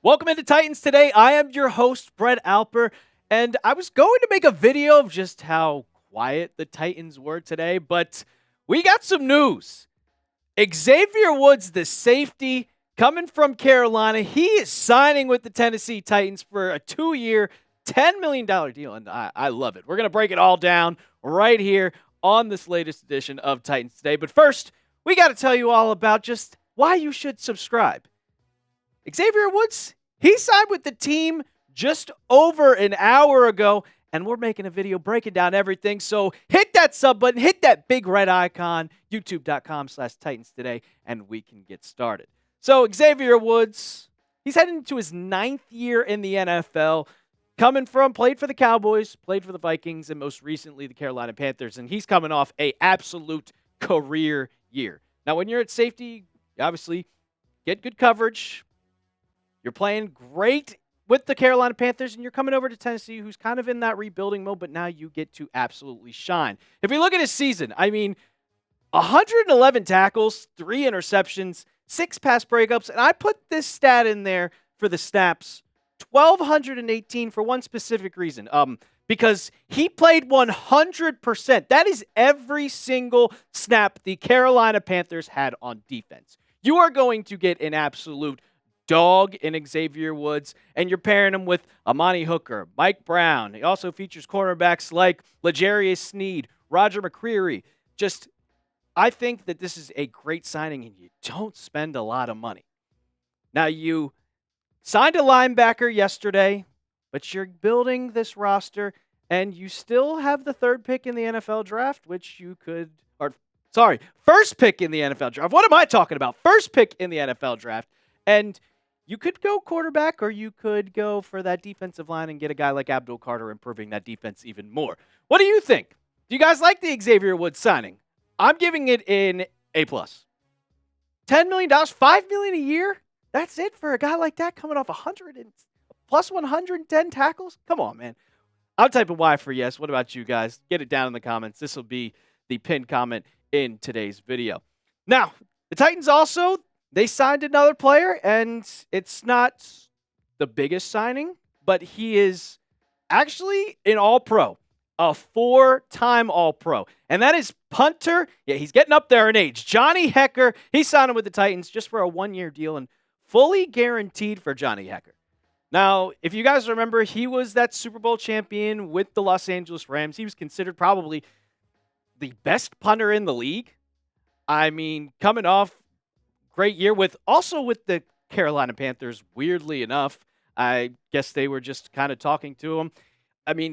Welcome into Titans Today. I am your host, Brett Alper, and I was going to make a video of just how quiet the Titans were today, but we got some news. Xavier Woods, the safety, coming from Carolina, he is signing with the Tennessee Titans for a 2-year, $10 million deal, and I love it. We're going to break it all down right here on this latest edition of Titans Today. But first, we got to tell you all about just why you should subscribe. Xavier Woods, he signed with the team just over an hour ago, and we're making a video breaking down everything. So hit that sub button, hit that big red icon, youtube.com/Titans Today, and we can get started. So Xavier Woods, he's heading into his 9th year in the NFL, played for the Cowboys, played for the Vikings, and most recently the Carolina Panthers, and he's coming off an absolute career year. Now, when you're at safety, you obviously get good coverage. You're playing great with the Carolina Panthers, and you're coming over to Tennessee, who's kind of in that rebuilding mode, but now you get to absolutely shine. If we look at his season, 111 tackles, 3 interceptions, 6 pass breakups, and I put this stat in there for the snaps, 1,218 for one specific reason, because he played 100%. That is every single snap the Carolina Panthers had on defense. You are going to get an absolute dog in Xavier Woods, and you're pairing him with Johnny Hekker, Mike Brown. He also features cornerbacks like L'Jarius Sneed, Roger McCreary. I think that this is a great signing, and you don't spend a lot of money. Now, you signed a linebacker yesterday, but you're building this roster, and you still have the 3rd pick in the NFL draft, first pick in the NFL draft. What am I talking about? First pick in the NFL draft. And you could go quarterback, or you could go for that defensive line and get a guy like Abdul Carter, improving that defense even more. What do you think? Do you guys like the Xavier Woods signing? I'm giving it an A+. $10 million, $5 million a year? That's it for a guy like that coming off 110 tackles? Come on, man. I'm typing Y for yes. What about you guys? Get it down in the comments. This will be the pinned comment in today's video. Now, the Titans also, they signed another player, and it's not the biggest signing, but he is actually an All-Pro, a 4-time All-Pro, and that is punter. Yeah, he's getting up there in age. Johnny Hekker, he signed him with the Titans just for a 1-year deal and fully guaranteed for Johnny Hekker. Now, if you guys remember, he was that Super Bowl champion with the Los Angeles Rams. He was considered probably the best punter in the league. Coming off great year with the Carolina Panthers, weirdly enough. I guess they were just kind of talking to him.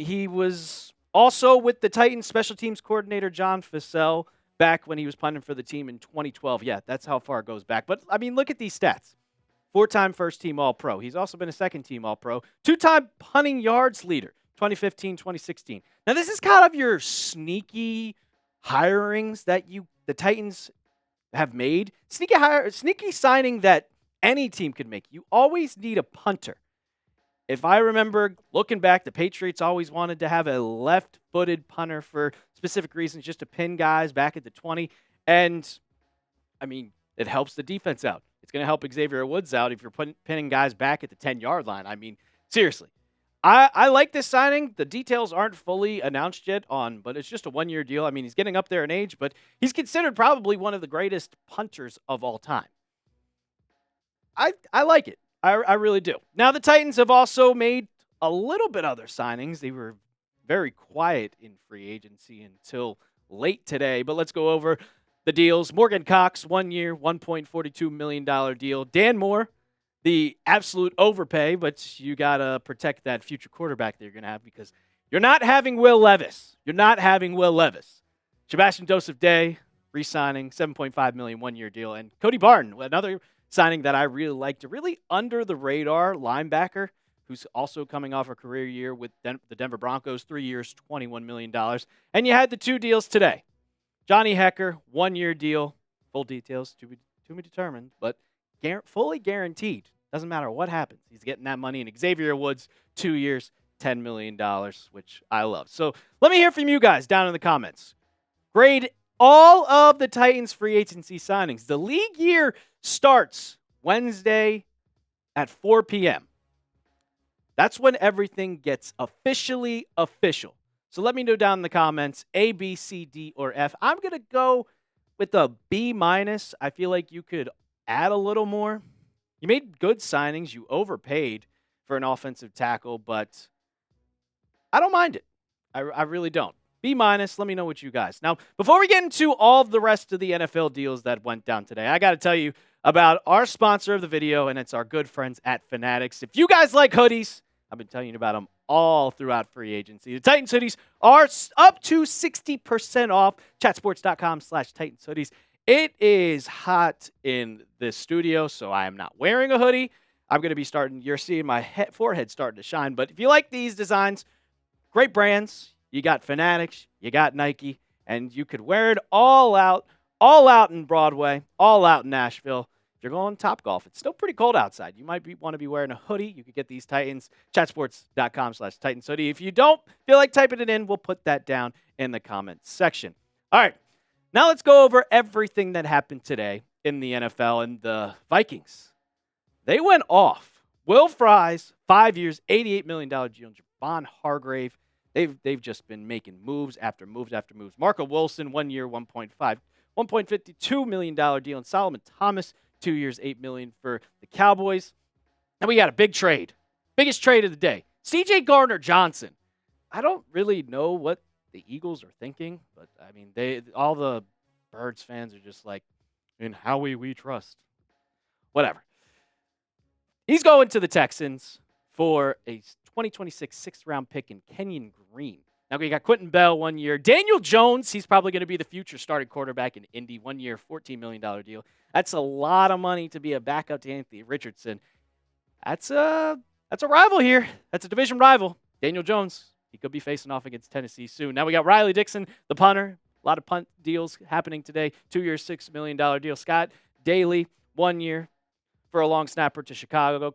He was also with the Titans special teams coordinator, John Fassel, back when he was punting for the team in 2012. Yeah, that's how far it goes back. But, look at these stats. 4-time first-team All-Pro. He's also been a second-team All-Pro. 2-time punting yards leader, 2015, 2016. Now, this is kind of your sneaky hirings that the Titans have made. Sneaky signing that any team could make. You always need a punter. If I remember looking back, the Patriots always wanted to have a left-footed punter for specific reasons, just to pin guys back at the 20. And, it helps the defense out. It's going to help Xavier Woods out if you're pinning guys back at the 10-yard line. Seriously. I like this signing. The details aren't fully announced yet but it's just a 1-year deal. He's getting up there in age, but he's considered probably one of the greatest punters of all time. I like it. I really do. Now, the Titans have also made a little bit other signings. They were very quiet in free agency until late today, but let's go over the deals. Morgan Cox, 1 year, $1.42 million deal. Dan Moore, the absolute overpay, but you got to protect that future quarterback that you're going to have, because you're not having Will Levis. Sebastian Joseph Day, re-signing, $7.5 million, 1-year deal. And Cody Barton, another signing that I really liked, a really under-the-radar linebacker who's also coming off a career year with the Denver Broncos, 3 years, $21 million. And you had the 2 deals today. Johnny Hekker, 1-year deal. Full details to be determined, but fully guaranteed. Doesn't matter what happens. He's getting that money. And Xavier Woods, 2 years, $10 million, which I love. So let me hear from you guys down in the comments. Grade all of the Titans free agency signings. The league year starts Wednesday, at 4 p.m. That's when everything gets officially official. So let me know down in the comments, A, B, C, D, or F. I'm going to go with a B minus. I feel like you could add a little more. You made good signings. You overpaid for an offensive tackle, but I don't mind it. I really don't. B minus. Let me know what you guys. Now, before we get into all the rest of the NFL deals that went down today, I got to tell you about our sponsor of the video, and it's our good friends at Fanatics. If you guys like hoodies, I've been telling you about them all throughout free agency. The Titans hoodies are up to 60% off. Chatsports.com/Titans hoodies. It is hot in this studio, so I am not wearing a hoodie. I'm going to be you're seeing my forehead starting to shine. But if you like these designs, great brands. You got Fanatics, you got Nike, and you could wear it all out in Broadway, all out in Nashville. If you're going Topgolf, it's still pretty cold outside. You might want to be wearing a hoodie. You could get these Titans, chatsports.com/Titans hoodie. If you don't feel like typing it in, we'll put that down in the comments section. All right, now let's go over everything that happened today in the NFL and the Vikings. They went off. Will Fries, 5 years, $88 million deal. Javon Hargrave. They've just been making moves after moves after moves. Marco Wilson, 1 year, $1.52 million deal. And Solomon Thomas, 2 years, $8 million for the Cowboys. And we got a big trade. Biggest trade of the day. C.J. Gardner-Johnson. I don't really know what the Eagles are thinking, but, I mean, all the Birds fans are just like, in Howie we trust. Whatever. He's going to the Texans for a 2026 sixth-round pick in Kenyon Green. Now, we got Quentin Bell 1 year. Daniel Jones, he's probably going to be the future starting quarterback in Indy. 1 year, $14 million deal. That's a lot of money to be a backup to Anthony Richardson. That's a rival here. That's a division rival. Daniel Jones, he could be facing off against Tennessee soon. Now we got Riley Dixon, the punter. A lot of punt deals happening today. 2 years, $6 million deal. Scott Daly, 1 year for a long snapper to Chicago.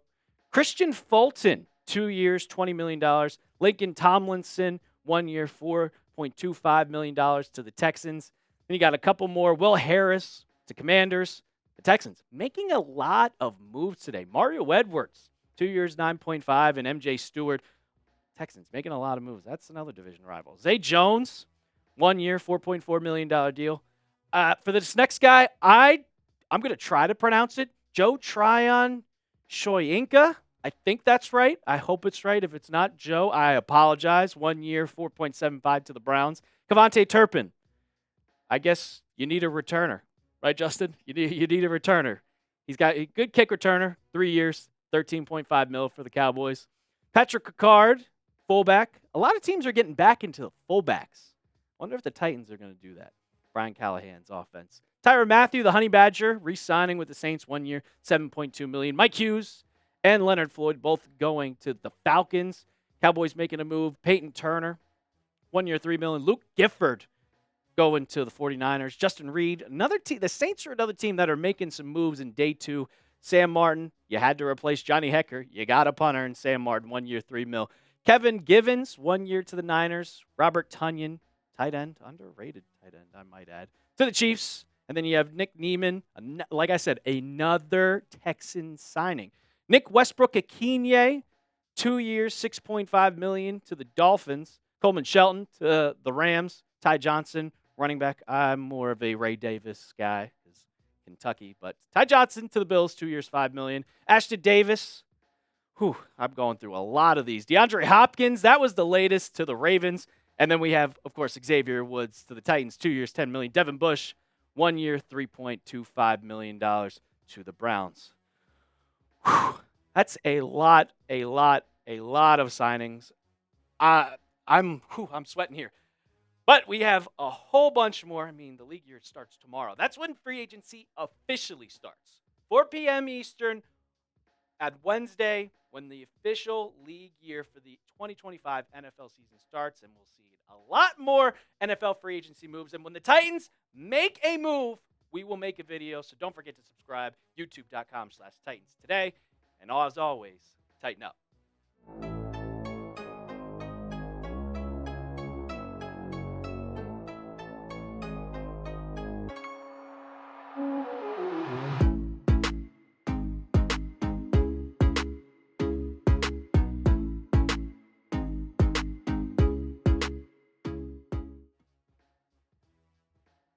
Christian Fulton, 2 years, $20 million. Lincoln Tomlinson, 1 year, $4.25 million to the Texans. Then you got a couple more. Will Harris to Commanders. The Texans making a lot of moves today. Mario Edwards, 2 years, $9.5, and MJ Stewart. Texans making a lot of moves. That's another division rival. Zay Jones, 1 year, $4.4 million deal. For this next guy, I'm going to try to pronounce it. Joe Tryon Shoyinka. I think that's right. I hope it's right. If it's not, Joe, I apologize. 1 year, $4.75 to the Browns. Kevontae Turpin. I guess you need a returner. Right, Justin? You need a returner. He's got a good kick returner. 3 years, $13.5 million for the Cowboys. Patrick Ricard, fullback. A lot of teams are getting back into the fullbacks. Wonder if the Titans are going to do that. Brian Callahan's offense. Tyrann Mathieu, the Honey Badger, re-signing with the Saints 1 year, $7.2 million. Mike Hughes and Leonard Floyd both going to the Falcons. Cowboys making a move. Peyton Turner, 1 year, $3 million. Luke Gifford going to the 49ers. Justin Reed, another team. The Saints are another team that are making some moves in day two. Sam Martin, you had to replace Johnny Hekker. You got a punter in Sam Martin, 1 year, $3 million. Kevin Givens, 1 year to the Niners. Robert Tonyan, tight end, underrated tight end, I might add, to the Chiefs. And then you have Nick Neiman, like I said, another Texan signing. Nick Westbrook-Akine, 2 years, $6.5 million to the Dolphins. Coleman Shelton to the Rams. Ty Johnson, running back. I'm more of a Ray Davis guy because Kentucky. But Ty Johnson to the Bills, 2 years, $5 million. Ashton Davis. I'm going through a lot of these. DeAndre Hopkins, that was the latest to the Ravens. And then we have, of course, Xavier Woods to the Titans, 2 years, $10 million. Devin Bush, 1 year, $3.25 million to the Browns. That's a lot of signings. I'm sweating here. But we have a whole bunch more. I mean, the league year starts tomorrow. That's when free agency officially starts. 4 p.m. Eastern at Wednesday when the official league year for the 2025 NFL season starts. And we'll see a lot more NFL free agency moves. And when the Titans make a move, we will make a video. So don't forget to subscribe. YouTube.com/Titans today. And as always, tighten up.